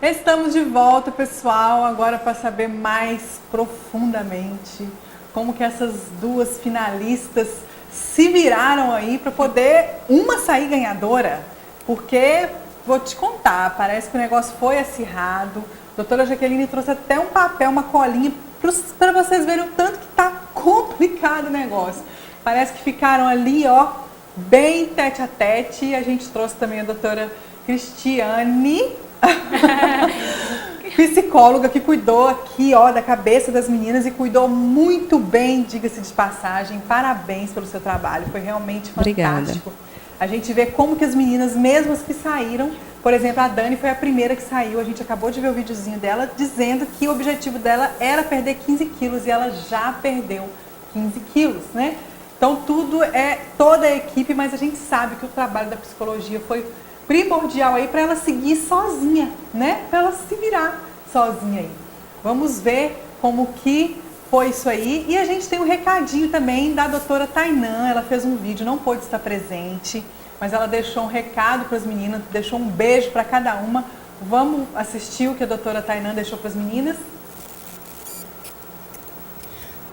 Estamos de volta, pessoal, agora para saber mais profundamente como que essas duas finalistas se viraram aí para poder uma sair ganhadora, porque vou te contar, parece que o negócio foi acirrado. A doutora Jaqueline trouxe até um papel, uma colinha para vocês verem o tanto que tá complicado o negócio. Parece que ficaram ali, ó, bem tete a tete. E a gente trouxe também a doutora Cristiane, psicóloga, que cuidou aqui, ó, da cabeça das meninas e cuidou muito bem, diga-se de passagem. Parabéns pelo seu trabalho, foi realmente fantástico. Obrigada. A gente vê como que as meninas, mesmo as que saíram, por exemplo, a Dani foi a primeira que saiu, a gente acabou de ver o videozinho dela, dizendo que o objetivo dela era perder 15 quilos e ela já perdeu 15 quilos, né? Então tudo é toda a equipe, mas a gente sabe que o trabalho da psicologia foi primordial aí para ela seguir sozinha, né? Para ela se virar sozinha aí. Vamos ver como que foi isso aí. E a gente tem um recadinho também da doutora Tainã. Ela fez um vídeo, não pôde estar presente, mas ela deixou um recado para as meninas, deixou um beijo para cada uma. Vamos assistir o que a doutora Tainã deixou para as meninas?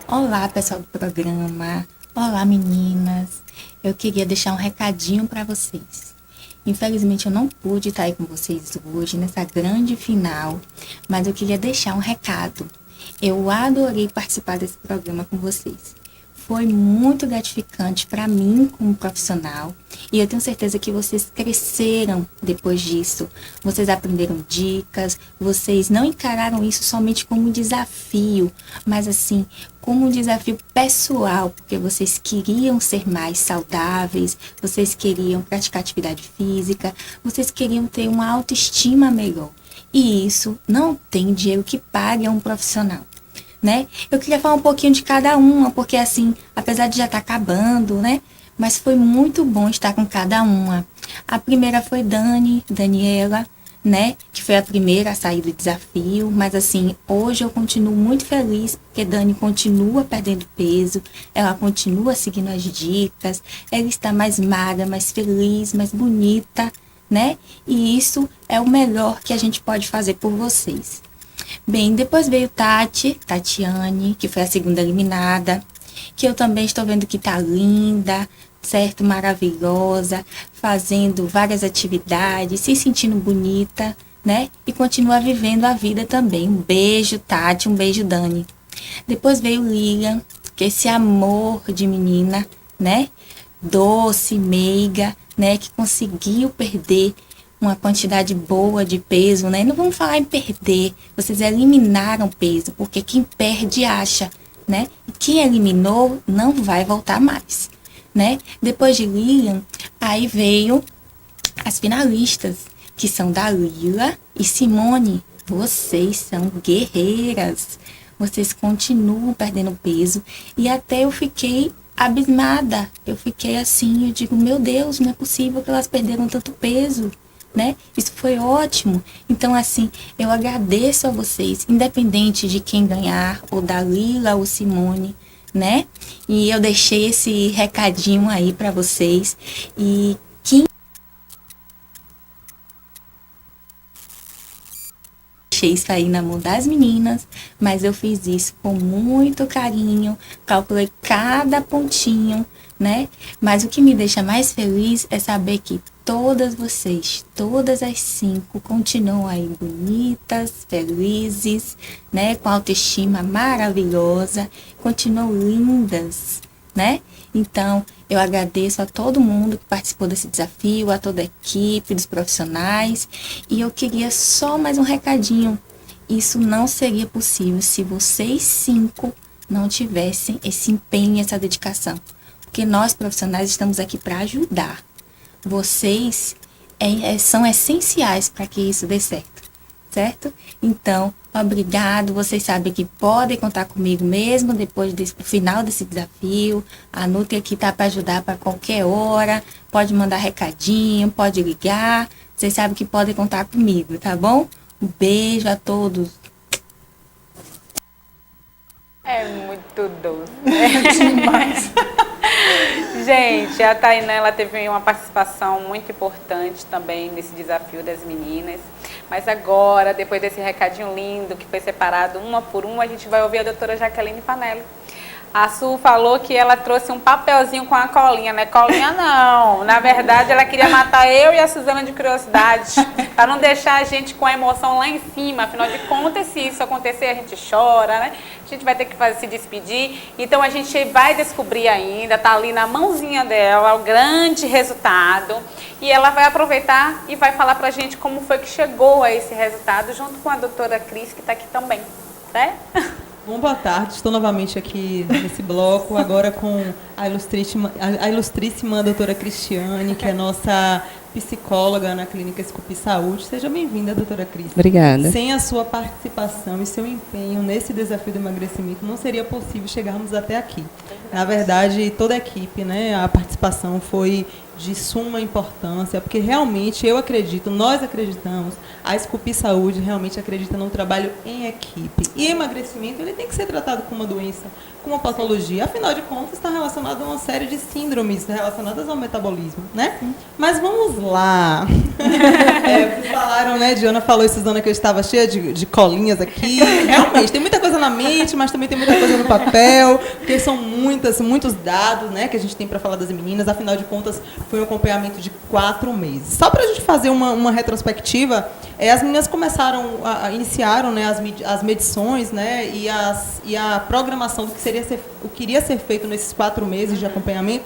Olá, pessoal do programa. Olá, meninas. Eu queria deixar um recadinho para vocês. Infelizmente, eu não pude estar aí com vocês hoje, nessa grande final, mas eu queria deixar um recado. Eu adorei participar desse programa com vocês. Foi muito gratificante para mim como profissional e eu tenho certeza que vocês cresceram depois disso. Vocês aprenderam dicas, vocês não encararam isso somente como um desafio, mas assim, como um desafio pessoal, porque vocês queriam ser mais saudáveis, vocês queriam praticar atividade física, vocês queriam ter uma autoestima melhor. E isso não tem dinheiro que pague a um profissional. Né? Eu queria falar um pouquinho de cada uma, porque assim, apesar de já estar acabando, né? Mas foi muito bom estar com cada uma. A primeira foi Daniela, né? Que foi a primeira a sair do desafio, mas assim, hoje eu continuo muito feliz, porque Dani continua perdendo peso, ela continua seguindo as dicas, ela está mais magra, mais feliz, mais bonita, né? E isso é o melhor que a gente pode fazer por vocês. Bem, depois veio Tatiane, que foi a segunda eliminada, que eu também estou vendo que tá linda, certo? Maravilhosa, fazendo várias atividades, se sentindo bonita, né? E continua vivendo a vida também. Um beijo, Tati, um beijo, Dani. Depois veio Lilian, que é esse amor de menina, né? Doce, meiga, né? Que conseguiu perder uma quantidade boa de peso, né? Não vamos falar em perder, vocês eliminaram peso, porque quem perde acha, né? E quem eliminou não vai voltar mais, né? Depois de Lilian, aí veio as finalistas, que são Dalila e Simone. Vocês são guerreiras, vocês continuam perdendo peso e até eu fiquei abismada, eu fiquei assim, eu digo, meu Deus, não é possível que elas perderam tanto peso. Né? Isso foi ótimo. Então, assim, eu agradeço a vocês, independente de quem ganhar, ou Dalila ou Simone, né? E eu deixei esse recadinho aí para vocês. E quem deixei isso aí na mão das meninas, mas eu fiz isso com muito carinho, calculei cada pontinho, né? Mas o que me deixa mais feliz é saber que todas vocês, todas as 5, continuam aí bonitas, felizes, né? Com autoestima maravilhosa, continuam lindas, né? Então, eu agradeço a todo mundo que participou desse desafio, a toda a equipe, dos profissionais, e eu queria só mais um recadinho. Isso não seria possível se vocês 5 não tivessem esse empenho, essa dedicação. Porque nós, profissionais, estamos aqui para ajudar. Vocês são essenciais para que isso dê certo, certo? Então, obrigado. Vocês sabem que podem contar comigo mesmo depois do final desse desafio. A Nutri aqui está para ajudar para qualquer hora. Pode mandar recadinho, pode ligar. Vocês sabem que podem contar comigo, tá bom? Um beijo a todos. É muito doce. É demais. Gente, a Tainã, ela teve uma participação muito importante também nesse desafio das meninas. Mas agora, depois desse recadinho lindo que foi separado uma por uma, a gente vai ouvir a doutora Jaqueline Panelli. A Su falou que ela trouxe um papelzinho com a colinha, né? Colinha não. Na verdade, ela queria matar eu e a Suzana de curiosidade, para não deixar a gente com a emoção lá em cima. Afinal de contas, se isso acontecer, a gente chora, né? A gente vai ter que se despedir. Então, a gente vai descobrir ainda, tá ali na mãozinha dela, o grande resultado. E ela vai aproveitar e vai falar pra gente como foi que chegou a esse resultado, junto com a doutora Cris, que tá aqui também, né? Bom, boa tarde. Estou novamente aqui nesse bloco, agora com a ilustríssima doutora Cristiane, que é nossa psicóloga na Clínica Escupi Saúde. Seja bem-vinda, doutora Cris. Obrigada. Sem a sua participação e seu empenho nesse desafio do emagrecimento, não seria possível chegarmos até aqui. Na verdade, toda a equipe, né, a participação foi de suma importância, porque realmente eu acredito, nós acreditamos, a Escupi Saúde realmente acredita no trabalho em equipe. E emagrecimento, ele tem que ser tratado como uma doença, como uma patologia. Afinal de contas, está relacionado a uma série de síndromes relacionadas ao metabolismo, né? Mas vamos lá. Vocês falaram, né, Diana falou e Suzana que eu estava cheia de colinhas aqui. Realmente, tem muita coisa na mente, mas também tem muita coisa no papel, porque são muitos dados, né, que a gente tem para falar das meninas. Afinal de contas, foi um acompanhamento de 4 meses. Só para a gente fazer uma retrospectiva, as meninas iniciaram, né, as medições, né, e a programação do que iria ser feito nesses 4 meses de acompanhamento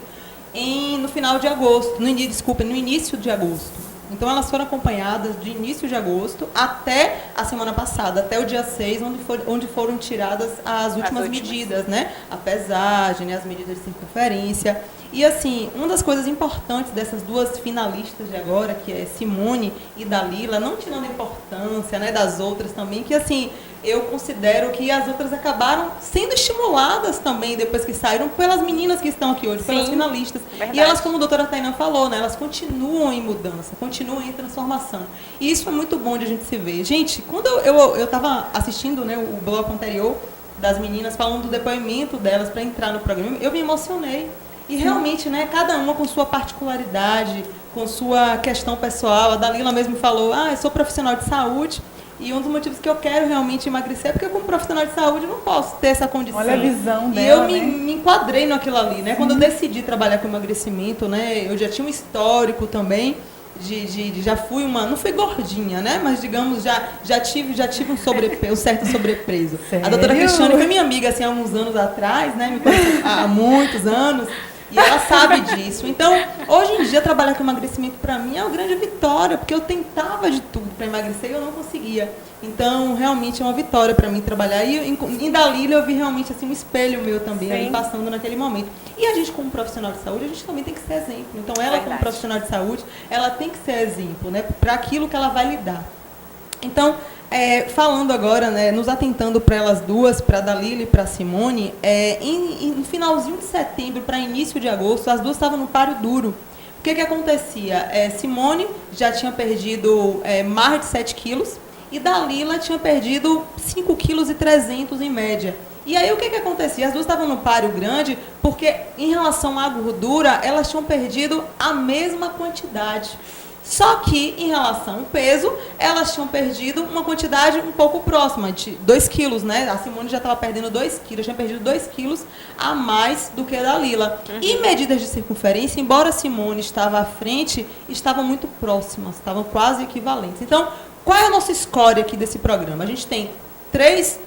no final de agosto, no início de agosto. Então, elas foram acompanhadas de início de agosto até a semana passada, até o dia 6, onde foram tiradas as últimas medidas, né? A pesagem, né? As medidas de circunferência. E, assim, uma das coisas importantes dessas duas finalistas de agora, que é Simone e Dalila, não tirando a importância, né, das outras também, que, assim, eu considero que as outras acabaram sendo estimuladas também, depois que saíram, pelas meninas que estão aqui hoje, pelas finalistas. Verdade. E elas, como a doutora Tainá falou, né, elas continuam em mudança, continuam em transformação. E isso é muito bom de a gente se ver. Gente, quando eu estava assistindo, né, o bloco anterior das meninas, falando do depoimento delas para entrar no programa, eu me emocionei. E realmente, né, cada uma com sua particularidade, com sua questão pessoal. A Dalila mesmo falou, eu sou profissional de saúde, e um dos motivos que eu quero realmente emagrecer é porque, como profissional de saúde, eu não posso ter essa condição. Olha a visão dela, e eu né? me enquadrei naquilo ali, né? Quando eu decidi trabalhar com emagrecimento, né, eu já tinha um histórico também, já fui não fui gordinha, né? Mas, digamos, já tive um certo sobrepeso. Sério? A doutora Cristiane foi minha amiga, assim, há uns anos atrás, né? Me conhece há muitos anos. E ela sabe disso. Então, hoje em dia, trabalhar com emagrecimento para mim é uma grande vitória, porque eu tentava de tudo para emagrecer e eu não conseguia. Então, realmente é uma vitória para mim trabalhar. E em Dalila eu vi realmente assim, um espelho meu também, ali passando naquele momento. E a gente, como profissional de saúde, a gente também tem que ser exemplo. Então, ela, como profissional de saúde, ela tem que ser exemplo, né, para aquilo que ela vai lidar. Então, falando agora, né, nos atentando para elas duas, para a Dalila e para a Simone, no finalzinho de setembro para início de agosto, as duas estavam no páreo duro. O que acontecia? Simone já tinha perdido mais de 7 quilos e Dalila tinha perdido 5,3 kg em média. E aí o que acontecia? As duas estavam no páreo grande porque, em relação à gordura, elas tinham perdido a mesma quantidade. Só que, em relação ao peso, elas tinham perdido uma quantidade um pouco próxima, de 2 quilos, né? A Simone já estava perdendo 2 quilos, tinha perdido 2 quilos a mais do que a Dalila. E medidas de circunferência, embora a Simone estava à frente, estavam muito próximas, estavam quase equivalentes. Então, qual é a nossa score aqui desse programa? A gente tem três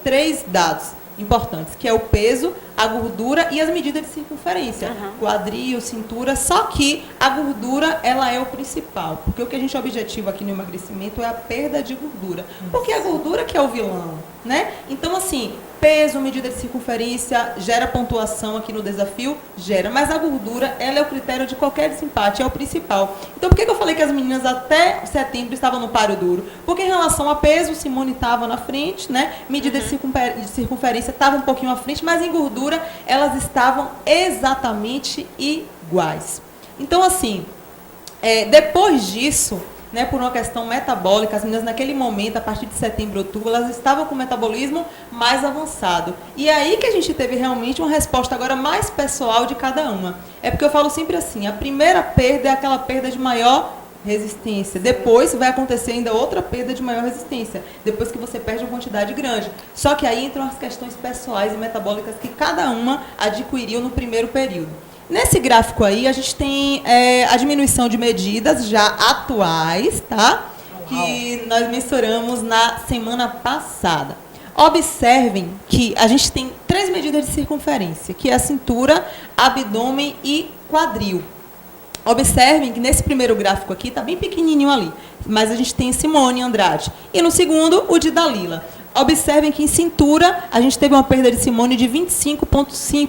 dados importantes, que é o peso, a gordura e as medidas de circunferência, quadril, cintura, só que a gordura, ela é o principal, porque o que a gente objetiva aqui no emagrecimento é a perda de gordura, porque é a gordura que é o vilão, né? Então, assim, peso, medida de circunferência, gera pontuação aqui no desafio? Gera, mas a gordura, ela é o critério de qualquer desempate, é o principal. Então, por que eu falei que as meninas até setembro estavam no páreo duro? Porque em relação a peso, Simone estava na frente, né? Medida de circunferência estava um pouquinho à frente, mas em gordura, elas estavam exatamente iguais. Então, assim, depois disso, né, por uma questão metabólica, as meninas naquele momento, a partir de setembro, outubro, elas estavam com o metabolismo mais avançado. E aí que a gente teve realmente uma resposta agora mais pessoal de cada uma. É porque eu falo sempre assim, a primeira perda é aquela perda de maior resistência. Depois vai acontecer ainda outra perda de maior resistência, depois que você perde uma quantidade grande. Só que aí entram as questões pessoais e metabólicas que cada uma adquiriu no primeiro período. Nesse gráfico aí, a gente tem a diminuição de medidas já atuais, tá? Que nós mensuramos na semana passada. Observem que a gente tem 3 medidas de circunferência, que é a cintura, abdômen e quadril. Observem que nesse primeiro gráfico aqui, está bem pequenininho ali, mas a gente tem Simone Andrade. E no segundo, o de Dalila. Observem que em cintura, a gente teve uma perda de Simone de 25,5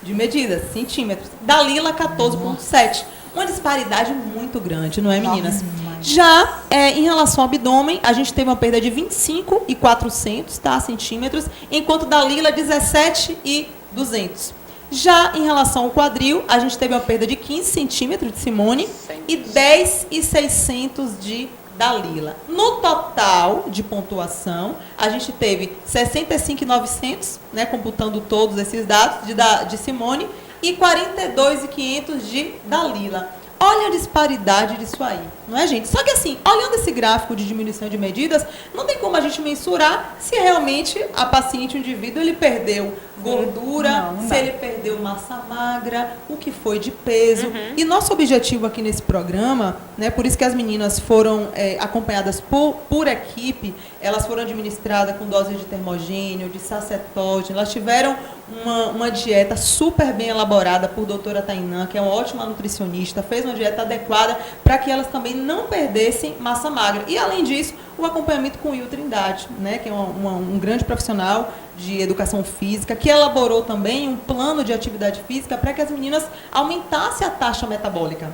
de medidas, centímetros. Dalila, 14,7. Uma disparidade muito grande, não é, meninas? Já em relação ao abdômen, a gente teve uma perda de 25,400 centímetros, enquanto Dalila, 17,200. Já em relação ao quadril, a gente teve uma perda de 15 centímetros de Simone e 10,600 de Dalila. No total de pontuação, a gente teve 65,900, né, computando todos esses dados de Simone, e 42,500 de Dalila. Olha a disparidade disso aí, não é, gente? Só que assim, olhando esse gráfico de diminuição de medidas, não tem como a gente mensurar se realmente a paciente, o indivíduo, ele perdeu gordura, se ele perdeu massa magra, o que foi de peso. E nosso objetivo aqui nesse programa, né, por isso que as meninas foram acompanhadas por equipe, elas foram administradas com doses de termogênio, de sacetose, elas tiveram uma dieta super bem elaborada por doutora Tainã, que é uma ótima nutricionista, fez uma dieta adequada para que elas também não perdessem massa magra. E, além disso, o acompanhamento com o Will Trindade, né, que é um grande profissional de educação física, que elaborou também um plano de atividade física para que as meninas aumentassem a taxa metabólica.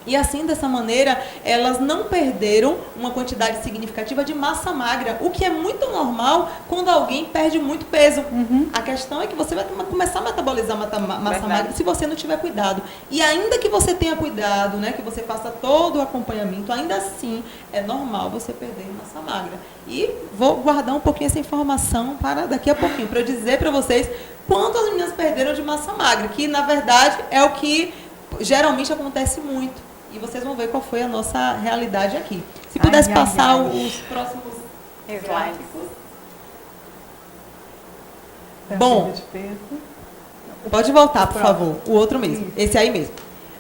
E assim, dessa maneira, elas não perderam uma quantidade significativa de massa magra, o que é muito normal quando alguém perde muito peso. A questão é que você vai começar a metabolizar massa magra se você não tiver cuidado. E ainda que você tenha cuidado, né, que você faça todo o acompanhamento, ainda assim é normal você perder massa magra. E vou guardar um pouquinho essa informação para daqui a pouquinho, para eu dizer para vocês quanto as meninas perderam de massa magra, que na verdade é o que geralmente acontece muito. E vocês vão ver qual foi a nossa realidade aqui. Se pudesse passar os próximos slides. Bom, pode voltar, por favor. O outro mesmo. Esse aí mesmo.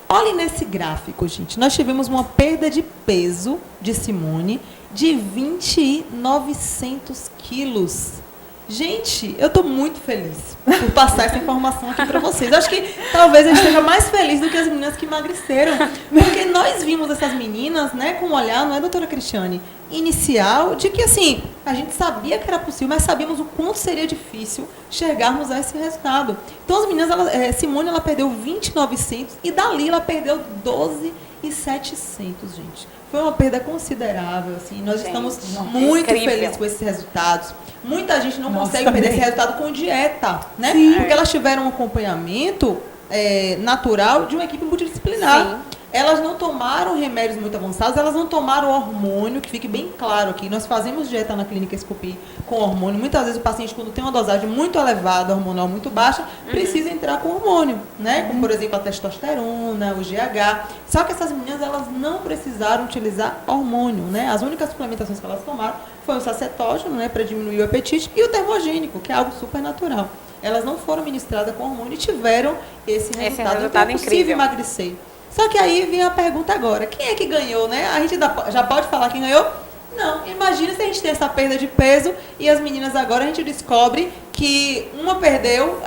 Olhem nesse gráfico, gente. Nós tivemos uma perda de peso de Simone de 20.900 quilos. Gente, eu estou muito feliz por passar essa informação aqui para vocês. Acho que talvez eu esteja mais feliz do que as meninas que emagreceram. Porque nós vimos essas meninas, né, com um olhar, não é, doutora Cristiane, inicial, de que, assim, a gente sabia que era possível, mas sabíamos o quanto seria difícil chegarmos a esse resultado. Então, as meninas, Simone, ela perdeu 20.900 e Dalila perdeu 12.700, gente. Foi uma perda considerável, assim. Nós estamos muito felizes com esses resultados. Muita gente não consegue perder esse resultado com dieta, né? Sim. Porque elas tiveram um acompanhamento natural de uma equipe multidisciplinar. Sim. Elas não tomaram remédios muito avançados, elas não tomaram hormônio, que fique bem claro aqui. Nós fazemos dieta na clínica Escopi com hormônio. Muitas vezes o paciente, quando tem uma dosagem muito elevada, hormonal muito baixa, precisa entrar com hormônio, né? Como, por exemplo, a testosterona, o GH. Só que essas meninas, elas não precisaram utilizar hormônio, né? As únicas suplementações que elas tomaram foi o sacetógeno, né, para diminuir o apetite, e o termogênico, que é algo super natural. Elas não foram ministradas com hormônio e tiveram esse resultado. Então é possível emagrecer. Só que aí vem a pergunta agora, quem é que ganhou, né? A gente já pode falar quem ganhou? Não, imagina se a gente tem essa perda de peso e as meninas agora a gente descobre que uma perdeu,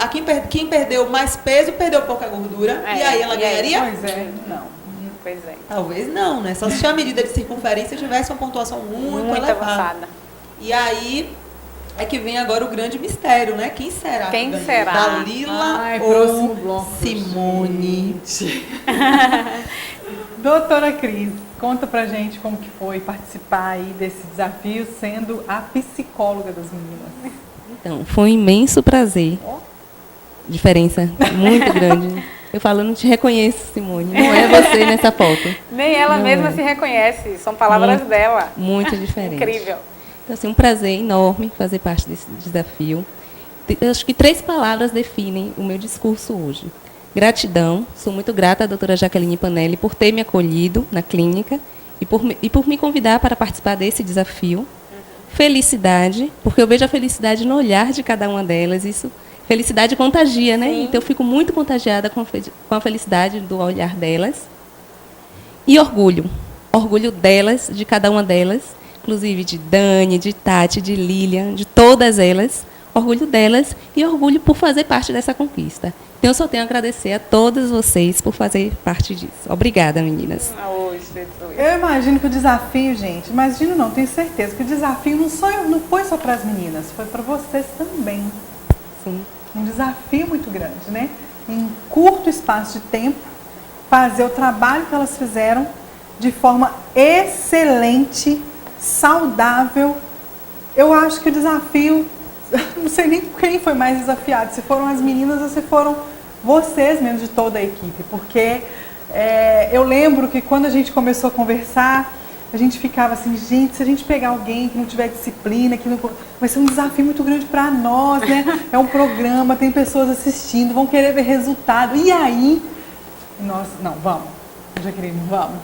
quem perdeu mais peso perdeu pouca gordura, e aí ela ganharia? Pois é, não. Pois é. Talvez não, né? Só se a medida de circunferência tivesse uma pontuação muito elevada. Avançada. E aí é que vem agora o grande mistério, né? Quem será? Quem será? Dalila ou Simone? Doutora Cris, conta pra gente como que foi participar aí desse desafio sendo a psicóloga das meninas. Então, foi um imenso prazer. Diferença muito grande. Eu falo, não te reconheço, Simone. Não é você nessa foto. Nem ela mesma se reconhece. São palavras dela. Muito diferente. Incrível. Então, assim, um prazer enorme fazer parte desse desafio. Eu acho que 3 palavras definem o meu discurso hoje. Gratidão, sou muito grata à doutora Jaqueline Panelli por ter me acolhido na clínica e por me convidar para participar desse desafio. Felicidade, porque eu vejo a felicidade no olhar de cada uma delas, isso, felicidade contagia, né? Sim. Então eu fico muito contagiada com a felicidade do olhar delas. E orgulho delas, de cada uma delas, inclusive de Dani, de Tati, de Lilian, de todas elas, orgulho delas e orgulho por fazer parte dessa conquista. Então, eu só tenho a agradecer a todas vocês por fazer parte disso. Obrigada, meninas. Eu imagino que o desafio, gente, imagino não, tenho certeza que o desafio não foi só para as meninas, foi para vocês também. Sim. Um desafio muito grande, né? Em curto espaço de tempo, fazer o trabalho que elas fizeram de forma excelente, saudável. Eu acho que o desafio, não sei nem quem foi mais desafiado, se foram as meninas ou se foram vocês mesmo de toda a equipe, porque eu lembro que quando a gente começou a conversar, a gente ficava assim, gente, se a gente pegar alguém que não tiver disciplina, que não, vai ser um desafio muito grande para nós, né? É um programa, tem pessoas assistindo, vão querer ver resultado. E aí, nós, não, vamos, Jaqueline, vamos.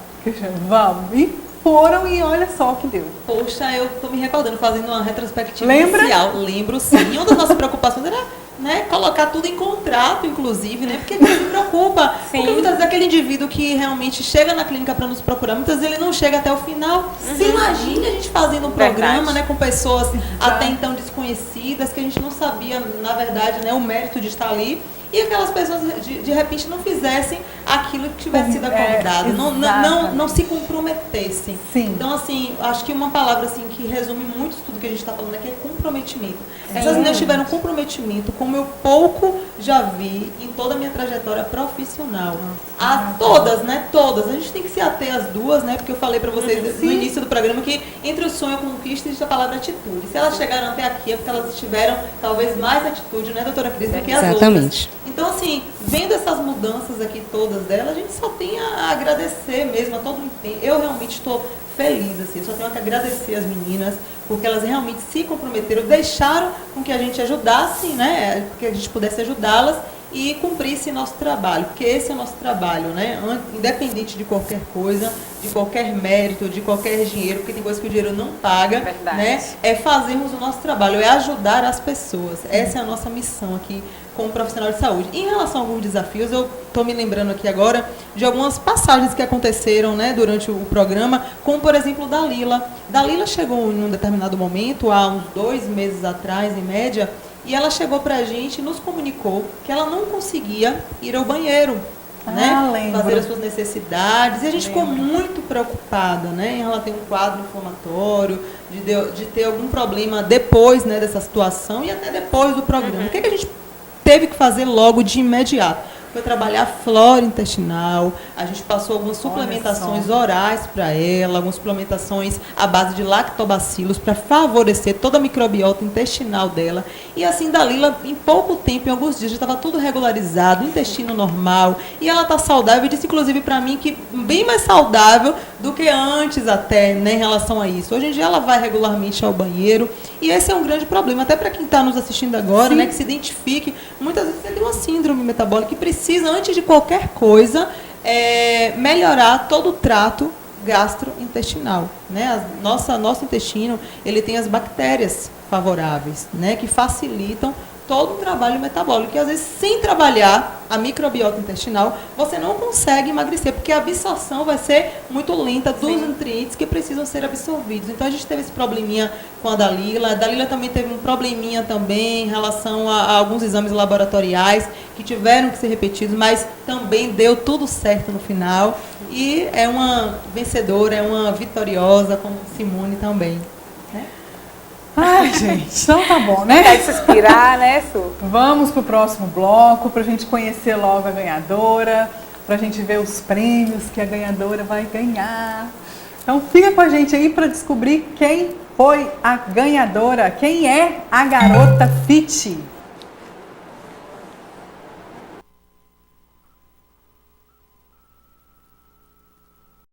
E foram e olha só o que deu. Poxa, eu tô me recordando, fazendo uma retrospectiva Lembra? inicial. Lembro sim. E uma das nossas preocupações era, né, colocar tudo em contrato, inclusive, né? Porque a gente se preocupa. Sim. Porque muitas vezes aquele indivíduo que realmente chega na clínica para nos procurar, muitas vezes ele não chega até o final. Se imagine a gente fazendo um programa, né, com pessoas até então desconhecidas, que a gente não sabia, na verdade, né, o mérito de estar ali. E aquelas pessoas, de repente, não fizessem aquilo que tivesse sido acordado, não se comprometessem. Sim. Então, assim, acho que uma palavra assim, que resume muito tudo que a gente está falando aqui é comprometimento. Essas meninas tiveram comprometimento, como eu pouco já vi em toda a minha trajetória profissional. Todas, né? Todas. A gente tem que se ater às duas, né? Porque eu falei para vocês no início do programa que entre o sonho e a conquista existe a palavra atitude. Se elas chegaram até aqui é porque elas tiveram talvez mais atitude, né, doutora Cris, do que as Exatamente. outras. Então, assim, vendo essas mudanças aqui todas dela, a gente só tem a agradecer mesmo a todo o empenho. Eu realmente estou feliz, assim, eu só tenho que agradecer as meninas, porque elas realmente se comprometeram, deixaram com que a gente ajudasse, né, que a gente pudesse ajudá-las e cumprisse nosso trabalho, porque esse é o nosso trabalho, né, independente de qualquer coisa, de qualquer mérito, de qualquer dinheiro, porque tem coisa que o dinheiro não paga, né, é fazermos o nosso trabalho, é ajudar as pessoas. Essa é a nossa missão aqui como profissional de saúde. Em relação a alguns desafios, eu estou me lembrando aqui agora de algumas passagens que aconteceram, né, durante o programa, como, por exemplo, da Lila. Da Lila chegou em um determinado momento, há uns 2 meses atrás, em média, e ela chegou para a gente e nos comunicou que ela não conseguia ir ao banheiro, né, fazer as suas necessidades, e a gente ficou muito preocupada, né, ela tem um quadro inflamatório, de ter algum problema depois, né, dessa situação e até depois do programa. O que a gente teve que fazer logo de imediato? Foi trabalhar a flora intestinal, a gente passou algumas suplementações orais para ela, algumas suplementações à base de lactobacilos para favorecer toda a microbiota intestinal dela. E assim, Dalila, em pouco tempo, em alguns dias, já estava tudo regularizado, intestino normal, e ela está saudável, e disse inclusive para mim que bem mais saudável do que antes até, né, em relação a isso. Hoje em dia ela vai regularmente ao banheiro, e esse é um grande problema, até para quem está nos assistindo agora, né, que se identifique, muitas vezes você tem uma síndrome metabólica que precisa, antes de qualquer coisa, melhorar todo o trato gastrointestinal, né? Nosso intestino, ele tem as bactérias favoráveis, né, que facilitam todo o trabalho metabólico, e às vezes sem trabalhar a microbiota intestinal, você não consegue emagrecer, porque a absorção vai ser muito lenta dos nutrientes que precisam ser absorvidos. Então a gente teve esse probleminha com a Dalila. A Dalila também teve um probleminha também em relação a alguns exames laboratoriais que tiveram que ser repetidos, mas também deu tudo certo no final. E é uma vencedora, é uma vitoriosa, como Simone também. Ai, gente, então tá bom, né? Vai se inspirar, né, Su? Vamos pro próximo bloco, pra gente conhecer logo a ganhadora, pra gente ver os prêmios que a ganhadora vai ganhar. Então fica com a gente aí pra descobrir quem foi a ganhadora, quem é a garota Fit.